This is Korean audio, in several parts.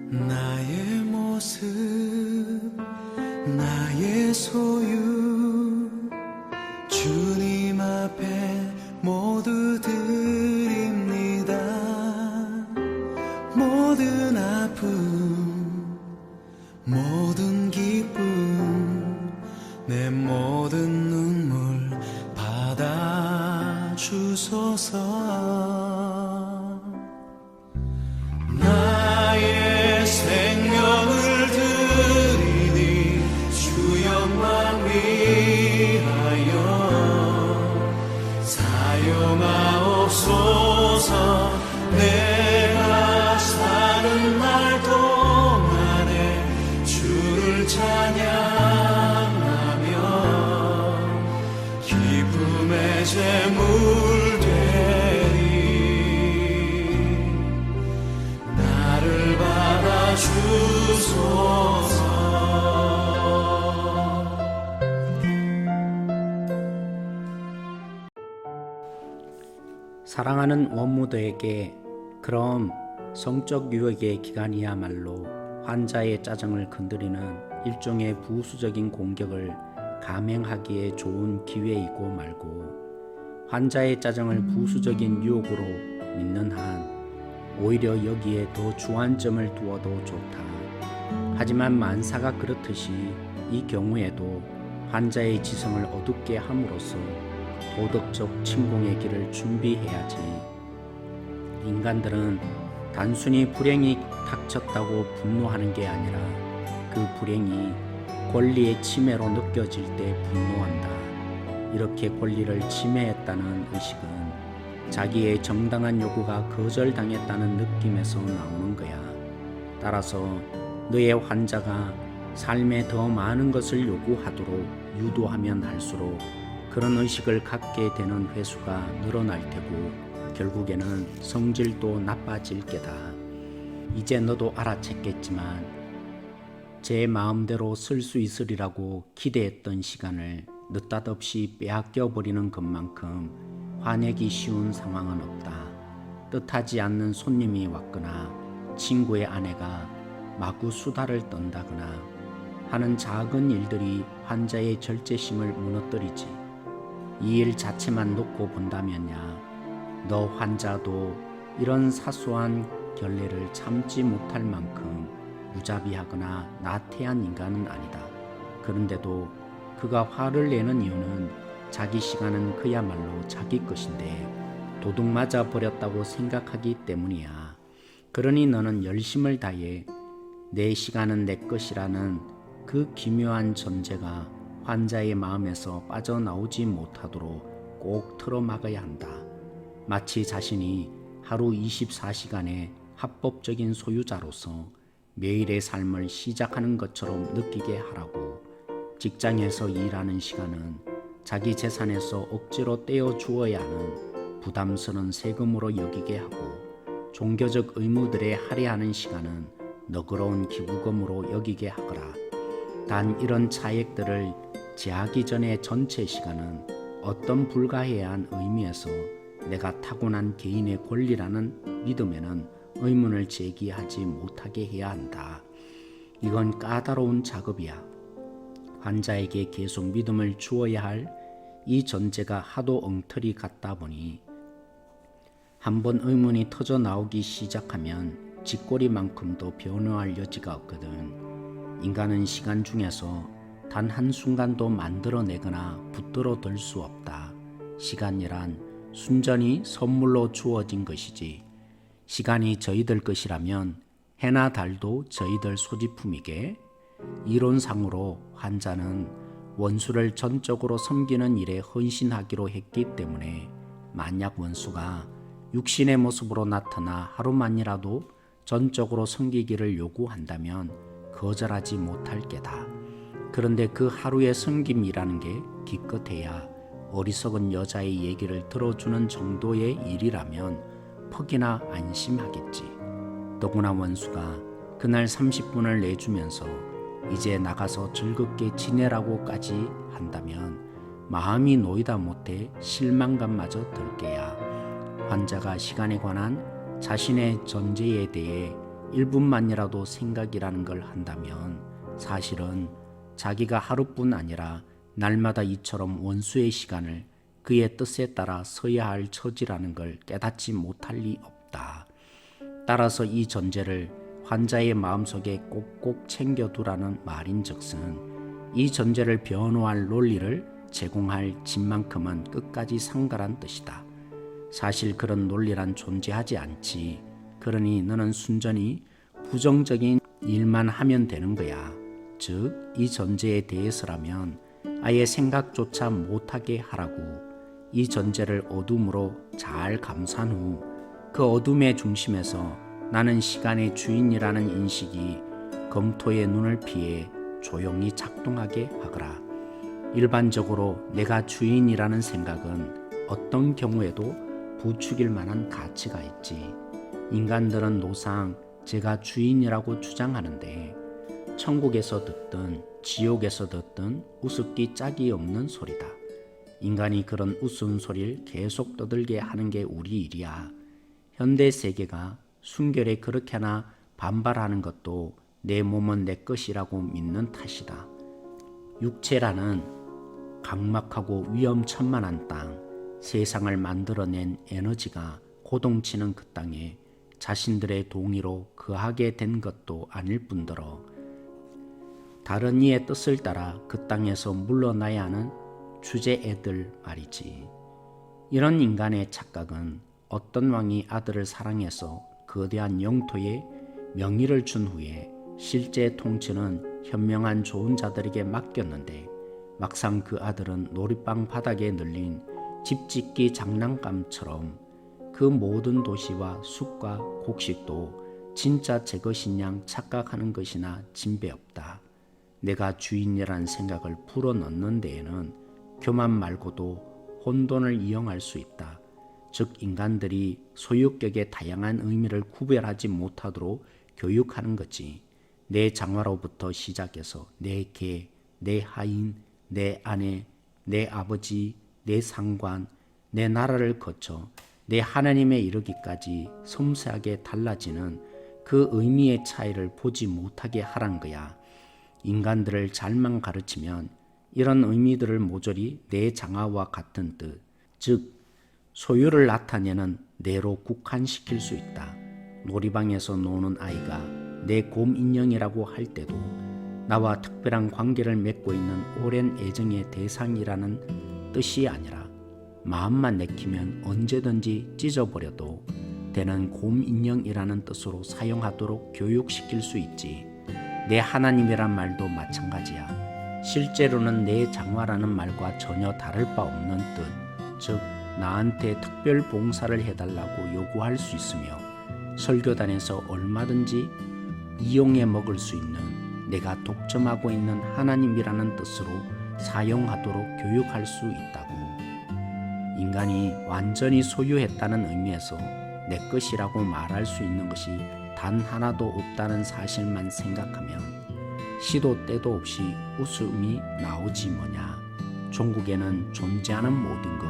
나의 모습 나의 소유 주님 앞에 모두 드립니다. 모든 아픔 모든 기쁨 내 모든 눈물 받아주소서. 나의 생명을 드리니 주 영광 위하여 사용하옵소서. 내가 사는 날 동안에 주를 찬양하며 기쁨의 제물 되리. 나를 받아주소서. 사랑하는 원무더에게 그럼 성적 유혹의 기간이야말로 환자의 짜증을 건드리는 일종의 부수적인 공격을 감행하기에 좋은 기회이고 말고 환자의 짜증을 부수적인 유혹으로 믿는 한 오히려 여기에 더 주안점을 두어도 좋다. 하지만 만사가 그렇듯이 이 경우에도 환자의 지성을 어둡게 함으로써 도덕적 침공의 길을 준비해야지. 인간들은 단순히 불행이 닥쳤다고 분노하는 게 아니라 그 불행이 권리의 침해로 느껴질 때 분노한다. 이렇게 권리를 침해했다는 의식은 자기의 정당한 요구가 거절당했다는 느낌에서 나오는 거야. 따라서 너의 환자가 삶에 더 많은 것을 요구하도록 유도하면 할수록 그런 의식을 갖게 되는 횟수가 늘어날 테고 결국에는 성질도 나빠질 게다. 이제 너도 알아챘겠지만 제 마음대로 쓸 수 있으리라고 기대했던 시간을 느닷없이 빼앗겨버리는 것만큼 화내기 쉬운 상황은 없다. 뜻하지 않는 손님이 왔거나 친구의 아내가 마구 수다를 떤다거나 하는 작은 일들이 환자의 절제심을 무너뜨리지. 이 일 자체만 놓고 본다면야 너 환자도 이런 사소한 결례를 참지 못할 만큼 무자비하거나 나태한 인간은 아니다. 그런데도 그가 화를 내는 이유는 자기 시간은 그야말로 자기 것인데 도둑 맞아 버렸다고 생각하기 때문이야. 그러니 너는 열심을 다해 내 시간은 내 것이라는 그 기묘한 전제가 환자의 마음에서 빠져나오지 못하도록 꼭 틀어막아야 한다. 마치 자신이 하루 24시간의 합법적인 소유자로서 매일의 삶을 시작하는 것처럼 느끼게 하라고. 직장에서 일하는 시간은 자기 재산에서 억지로 떼어 주어야 하는 부담스러운 세금으로 여기게 하고, 종교적 의무들에 할애하는 시간은 너그러운 기부금으로 여기게 하거라. 단 이런 차액들을 제하기 전에 전체 시간은 어떤 불가해한 의미에서 내가 타고난 개인의 권리라는 믿음에는 의문을 제기하지 못하게 해야 한다. 이건 까다로운 작업이야. 환자에게 계속 믿음을 주어야 할 이 전제가 하도 엉터리 같다 보니 한번 의문이 터져 나오기 시작하면 쥐꼬리만큼도 변화할 여지가 없거든. 인간은 시간 중에서 단 한순간도 만들어내거나 붙들어 들 수 없다. 시간이란 순전히 선물로 주어진 것이지. 시간이 저희들 것이라면 해나 달도 저희들 소지품이게, 이론상으로 환자는 원수를 전적으로 섬기는 일에 헌신하기로 했기 때문에 만약 원수가 육신의 모습으로 나타나 하루만이라도 전적으로 섬기기를 요구한다면 거절하지 못할 게다. 그런데 그 하루의 섬김이라는 게 기껏해야 어리석은 여자의 얘기를 들어주는 정도의 일이라면 퍽이나 안심하겠지. 더구나 원수가 그날 30분을 내주면서 이제 나가서 즐겁게 지내라고까지 한다면 마음이 놓이다 못해 실망감마저 들 게야. 환자가 시간에 관한 자신의 전제에 대해 1분만이라도 생각이라는 걸 한다면 사실은 자기가 하루뿐 아니라 날마다 이처럼 원수의 시간을 그의 뜻에 따라 서야 할 처지라는 걸 깨닫지 못할 리 없다. 따라서 이 전제를 환자의 마음속에 꼭꼭 챙겨두라는 말인즉슨 이 전제를 변호할 논리를 제공할 집만큼은 끝까지 상가란 뜻이다. 사실 그런 논리란 존재하지 않지. 그러니 너는 순전히 부정적인 일만 하면 되는 거야. 즉, 이 전제에 대해서라면 아예 생각조차 못하게 하라고. 이 전제를 어둠으로 잘 감싼 후 그 어둠의 중심에서 나는 시간의 주인이라는 인식이 검토의 눈을 피해 조용히 작동하게 하거라. 일반적으로 내가 주인이라는 생각은 어떤 경우에도 부추길 만한 가치가 있지. 인간들은 노상 제가 주인이라고 주장하는데 천국에서 듣든 지옥에서 듣든 우습기 짝이 없는 소리다. 인간이 그런 우스운 소리를 계속 떠들게 하는 게 우리 일이야. 현대 세계가 순결에 그렇게나 반발하는 것도 내 몸은 내 것이라고 믿는 탓이다. 육체라는 각막하고 위험천만한 땅, 세상을 만들어낸 에너지가 고동치는 그 땅에 자신들의 동의로 거하게 된 것도 아닐 뿐더러 다른 이의 뜻을 따라 그 땅에서 물러나야 하는 주제애들 말이지. 이런 인간의 착각은 어떤 왕이 아들을 사랑해서 거대한 영토에 명의를 준 후에 실제 통치는 현명한 좋은 자들에게 맡겼는데 막상 그 아들은 놀이방 바닥에 널린 집짓기 장난감처럼 그 모든 도시와 숲과 곡식도 진짜 제 것인 양 착각하는 것이나 진배없다. 내가 주인이라는 생각을 불어넣는 데에는 교만 말고도 혼돈을 이용할 수 있다. 즉 인간들이 소유격의 다양한 의미를 구별하지 못하도록 교육하는 거지. 내 장화로부터 시작해서 내 개, 내 하인, 내 아내, 내 아버지, 내 상관, 내 나라를 거쳐 내 하나님에 이르기까지 섬세하게 달라지는 그 의미의 차이를 보지 못하게 하란 거야. 인간들을 잘만 가르치면 이런 의미들을 모조리 내 장화와 같은 뜻, 즉 소유를 나타내는 내로 국한시킬 수 있다. 놀이방에서 노는 아이가 내 곰 인형이라고 할 때도 나와 특별한 관계를 맺고 있는 오랜 애정의 대상이라는 뜻이 아니라 마음만 내키면 언제든지 찢어버려도 되는 곰 인형이라는 뜻으로 사용하도록 교육시킬 수 있지. 내 하나님이란 말도 마찬가지야. 실제로는 내 장화라는 말과 전혀 다를 바 없는 뜻, 즉 나한테 특별 봉사를 해달라고 요구할 수 있으며 설교단에서 얼마든지 이용해 먹을 수 있는 내가 독점하고 있는 하나님이라는 뜻으로 사용하도록 교육할 수 있다고. 인간이 완전히 소유했다는 의미에서 내 것이라고 말할 수 있는 것이 단 하나도 없다는 사실만 생각하면 시도 때도 없이 웃음이 나오지 뭐냐. 종국에는 존재하는 모든 것,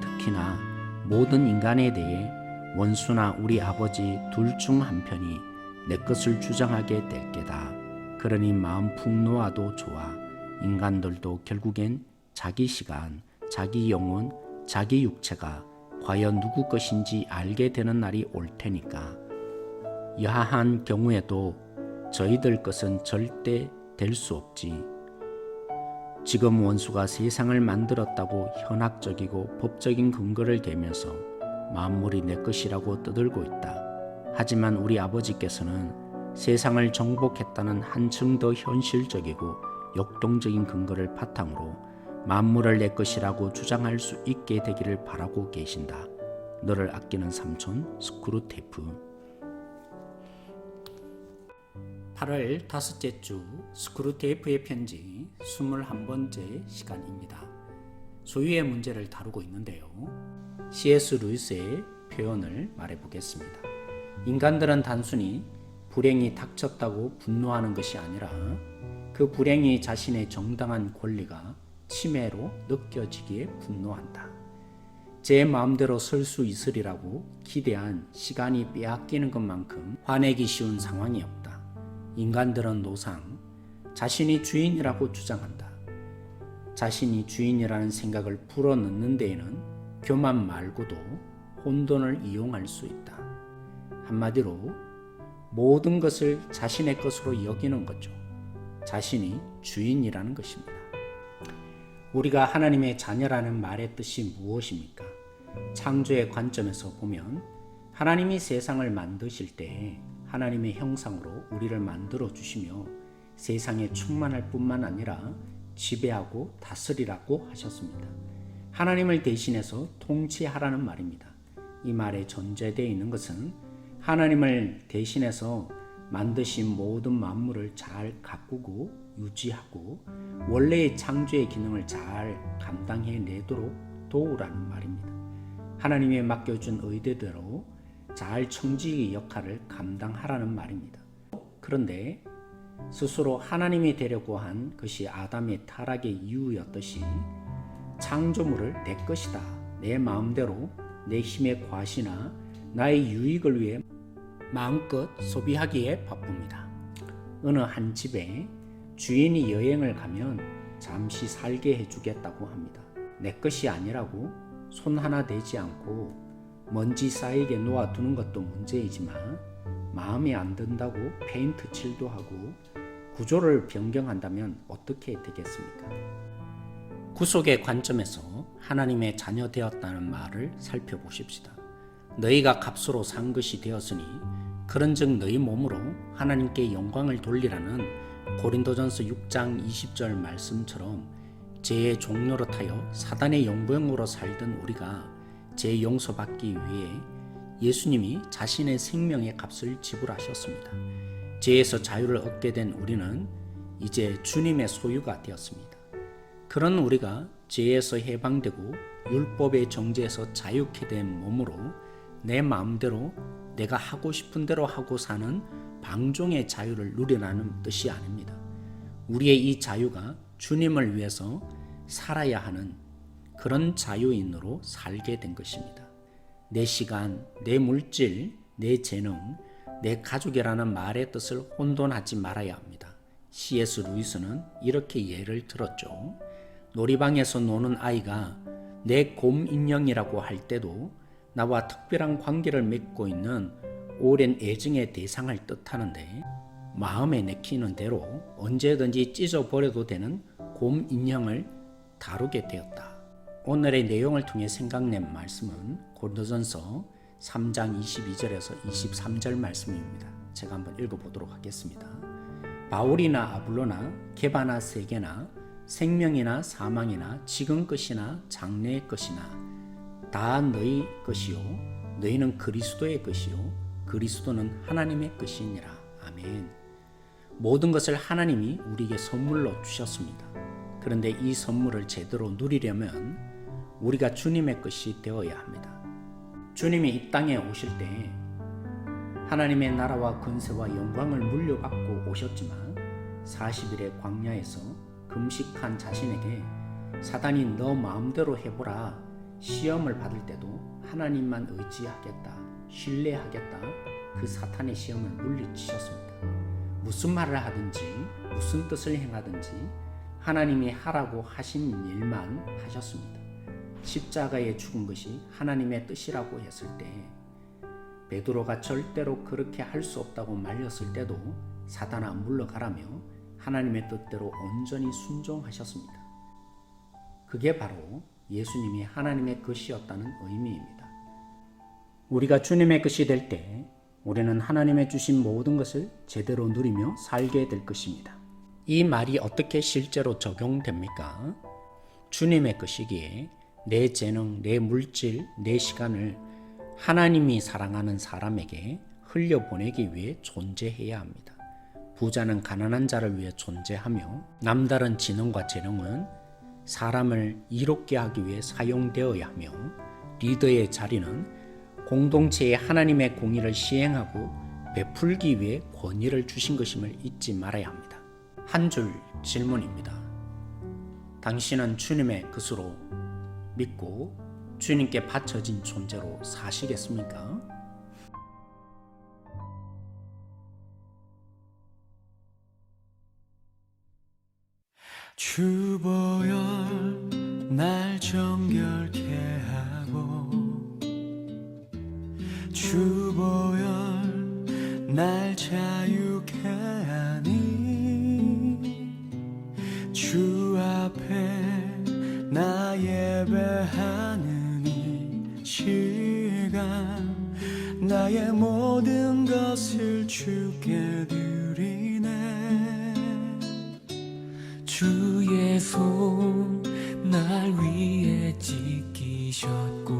특히나 모든 인간에 대해 원수나 우리 아버지 둘 중 한 편이 내 것을 주장하게 될 게다. 그러니 마음 푹 놓아도 좋아. 인간들도 결국엔 자기 시간, 자기 영혼, 자기 육체가 과연 누구 것인지 알게 되는 날이 올 테니까. 여하한 경우에도 저희들 것은 절대 될 수 없지. 지금 원수가 세상을 만들었다고 현학적이고 법적인 근거를 대면서 만물이 내 것이라고 떠들고 있다. 하지만 우리 아버지께서는 세상을 정복했다는 한층 더 현실적이고 역동적인 근거를 바탕으로 만물을 내 것이라고 주장할 수 있게 되기를 바라고 계신다. 너를 아끼는 삼촌 스크루테이프. 8월 다섯째 주 스크루테이프의 편지 21번째 시간입니다. 소유의 문제를 다루고 있는데요. C.S. 루이스의 표현을 말해보겠습니다. 인간들은 단순히 불행이 닥쳤다고 분노하는 것이 아니라 그 불행이 자신의 정당한 권리가 침해로 느껴지기에 분노한다. 제 마음대로 설 수 있으리라고 기대한 시간이 빼앗기는 것만큼 화내기 쉬운 상황이 없다. 인간들은 노상 자신이 주인이라고 주장한다. 자신이 주인이라는 생각을 불어넣는 데에는 교만 말고도 혼돈을 이용할 수 있다. 한마디로 모든 것을 자신의 것으로 여기는 거죠. 자신이 주인이라는 것입니다. 우리가 하나님의 자녀라는 말의 뜻이 무엇입니까? 창조의 관점에서 보면 하나님이 세상을 만드실 때 하나님의 형상으로 우리를 만들어 주시며 세상에 충만할 뿐만 아니라 지배하고 다스리라고 하셨습니다. 하나님을 대신해서 통치하라는 말입니다. 이 말에 전제되어 있는 것은 하나님을 대신해서 만드신 모든 만물을 잘 가꾸고 유지하고 원래의 창조의 기능을 잘 감당해내도록 도우라는 말입니다. 하나님의 맡겨준 의대대로 잘 청지기의 역할을 감당하라는 말입니다. 그런데 스스로 하나님이 되려고 한 것이 아담의 타락의 이유였듯이 창조물을 내 것이다, 내 마음대로 내 힘의 과시나 나의 유익을 위해 마음껏 소비하기에 바쁩니다. 어느 한 집에 주인이 여행을 가면 잠시 살게 해주겠다고 합니다. 내 것이 아니라고 손 하나 대지 않고 먼지 쌓이게 놓아두는 것도 문제이지만 마음에 안 든다고 페인트 칠도 하고 구조를 변경한다면 어떻게 되겠습니까? 구속의 관점에서 하나님의 자녀 되었다는 말을 살펴보십시다. 너희가 값으로 산 것이 되었으니 그런즉 너희 몸으로 하나님께 영광을 돌리라는 고린도전서 6장 20절 말씀처럼 죄의 종노릇하여 사단의 영병으로 살던 우리가 죄 용서받기 위해 예수님이 자신의 생명의 값을 지불하셨습니다. 죄에서 자유를 얻게 된 우리는 이제 주님의 소유가 되었습니다. 그런 우리가 죄에서 해방되고 율법의 정죄에서 자유케 된 몸으로 내 마음대로 내가 하고 싶은 대로 하고 사는 방종의 자유를 누리라는 뜻이 아닙니다. 우리의 이 자유가 주님을 위해서 살아야 하는 그런 자유인으로 살게 된 것입니다. 내 시간, 내 물질, 내 재능, 내 가족이라는 말의 뜻을 혼돈하지 말아야 합니다. C.S. 루이스는 이렇게 예를 들었죠. 놀이방에서 노는 아이가 내 곰 인형이라고 할 때도 나와 특별한 관계를 맺고 있는 오랜 애증의 대상을 뜻하는데 마음에 내키는 대로 언제든지 찢어버려도 되는 곰 인형을 다루게 되었다. 오늘의 내용을 통해 생각낸 말씀은 고린도전서 3장 22절에서 23절 말씀입니다. 제가 한번 읽어보도록 하겠습니다. 바울이나 아블로나 게바나 세게나 생명이나 사망이나 지금 것이나 장래의 것이나 다 너희 것이요 너희는 그리스도의 것이요 그리스도는 하나님의 것이니라. 아멘. 모든 것을 하나님이 우리에게 선물로 주셨습니다. 그런데 이 선물을 제대로 누리려면 우리가 주님의 것이 되어야 합니다. 주님이 이 땅에 오실 때 하나님의 나라와 권세와 영광을 물려받고 오셨지만 40일의 광야에서 금식한 자신에게 사단이 너 마음대로 해보라 시험을 받을 때도 하나님만 의지하겠다, 신뢰하겠다 그 사탄의 시험을 물리치셨습니다. 무슨 말을 하든지 무슨 뜻을 행하든지 하나님이 하라고 하신 일만 하셨습니다. 십자가에 죽은 것이 하나님의 뜻이라고 했을 때 베드로가 절대로 그렇게 할 수 없다고 말렸을 때도 사단아 물러가라며 하나님의 뜻대로 온전히 순종하셨습니다. 그게 바로 예수님이 하나님의 것이었다는 의미입니다. 우리가 주님의 것이 될 때 우리는 하나님의 주신 모든 것을 제대로 누리며 살게 될 것입니다. 이 말이 어떻게 실제로 적용됩니까? 주님의 것이기에 내 재능, 내 물질, 내 시간을 하나님이 사랑하는 사람에게 흘려보내기 위해 존재해야 합니다. 부자는 가난한 자를 위해 존재하며 남다른 지능과 재능은 사람을 이롭게 하기 위해 사용되어야 하며 리더의 자리는 공동체의 하나님의 공의를 시행하고 베풀기 위해 권위를 주신 것임을 잊지 말아야 합니다. 한 줄 질문입니다. 당신은 주님의 것으로 믿고 주님께 바쳐진 존재로 사시겠습니까? 주보혈 날 정결케 하고 주보혈 날 자유케 하니 주 앞에 나 예배하는 이 시간 나의 모든 것을 주께 드리네 주의 손 날 위에 지키셨고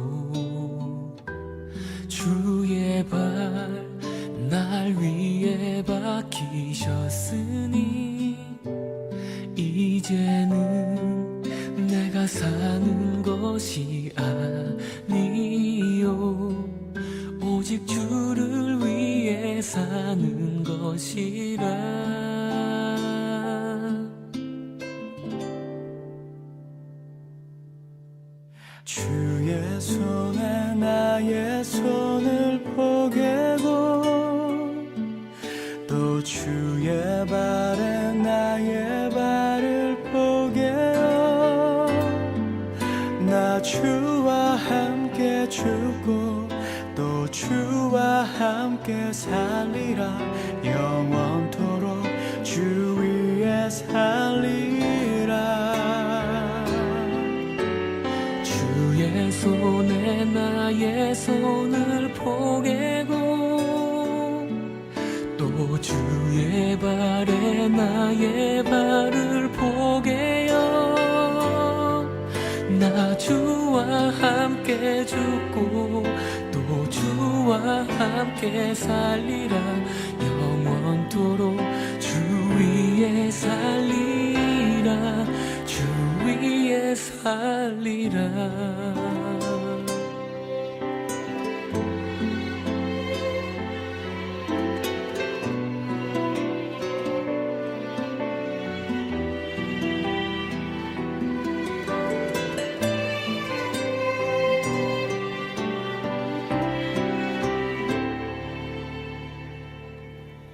주의 발 날 위에 박히셨으니 이제는 내가 사는 것이 아니요 오직 주를 위해 사는 것이라 주의 손에 나의 손을 포개고 또 주의 발에 나의 발을 포개어 나 주와 함께 죽고 또 주와 함께 살리라 영원토록 주 위에 살리라 주의 손에 나의 손을 포개고 또 주의 발에 나의 발을 포개어 나 주와 함께 죽고 또 주와 함께 살리라 영원토록 주 위에 살리라 주 위에 살리라